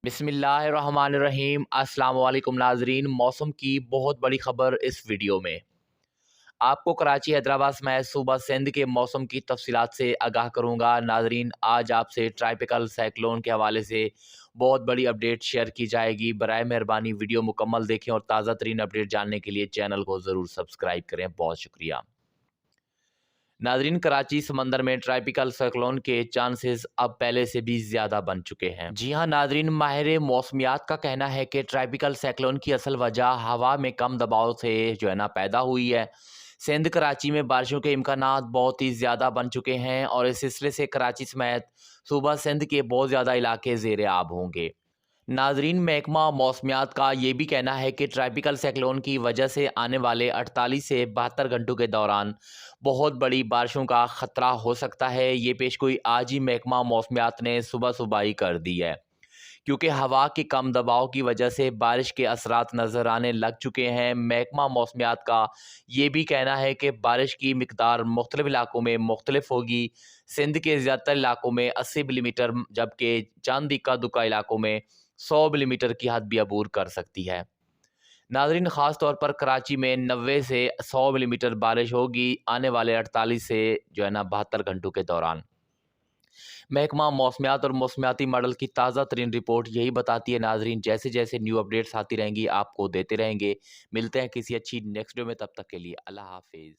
बिस्मिल्लाहिर्रहमानिर्रहीम। अस्सलाम वालेकुम नाजरीन, मौसम की बहुत बड़ी खबर इस वीडियो में। आपको कराची हैदराबाद में सुबह सिंध के मौसम की तफसीलात से आगाह करूंगा। नाजरीन, आज आपसे ट्रॉपिकल साइक्लोन के हवाले से बहुत बड़ी अपडेट शेयर की जाएगी। बराए मेहरबानी वीडियो मुकम्मल देखें और ताज़ा तरीन अपडेट जानने के लिए चैनल को ज़रूर सब्सक्राइब करें। बहुत शुक्रिया। नाजरीन, कराची समंदर में ट्रॉपिकल साइक्लोन के चांसेस अब पहले से भी ज़्यादा बन चुके हैं। जी हाँ नाजरीन, माहिर मौसमियात का कहना है कि ट्रॉपिकल साइक्लोन की असल वजह हवा में कम दबाव से पैदा हुई है। सिंध कराची में बारिशों के इम्कानात बहुत ही ज़्यादा बन चुके हैं और इस सिलसिले से कराची समेत सूबा सिंध के बहुत ज़्यादा इलाके ज़ेर आब होंगे। नाजरीन, महकमा मौसमियात का ये भी कहना है कि ट्रॉपिकल साइक्लोन की वजह से आने वाले 48 से 72 घंटों के दौरान बहुत बड़ी बारिशों का ख़तरा हो सकता है। ये पेशगोई आज ही महकमा मौसमियात ने सुबह सुबह ही कर दी है, क्योंकि हवा के कम दबाव की वजह से बारिश के असरात नज़र आने लग चुके हैं। महकमा मौसमियात का ये भी कहना है कि बारिश की मिकदार मुख्तलिफ इलाकों में मुख्तलिफ होगी। सिंध के ज़्यादातर इलाकों में 80 मिलीमीटर, जबकि चंद इक्का दुक्का इलाकों में 100 मिलीमीटर की हद भी अबूर कर सकती है। नाजरीन, ख़ास तौर पर कराची में 90 से 100 मिलीमीटर बारिश होगी आने वाले 48 से 72 घंटों के दौरान। महकमा मौसमियात और मौसमियाती मॉडल की ताज़ा तरीन रिपोर्ट यही बताती है। नाजरीन, जैसे जैसे न्यू अपडेट्स आती रहेंगी आपको देते रहेंगे। मिलते हैं किसी अच्छी नेक्स्ट वीडियो में, तब तक के लिए अल्लाह हाफिज़।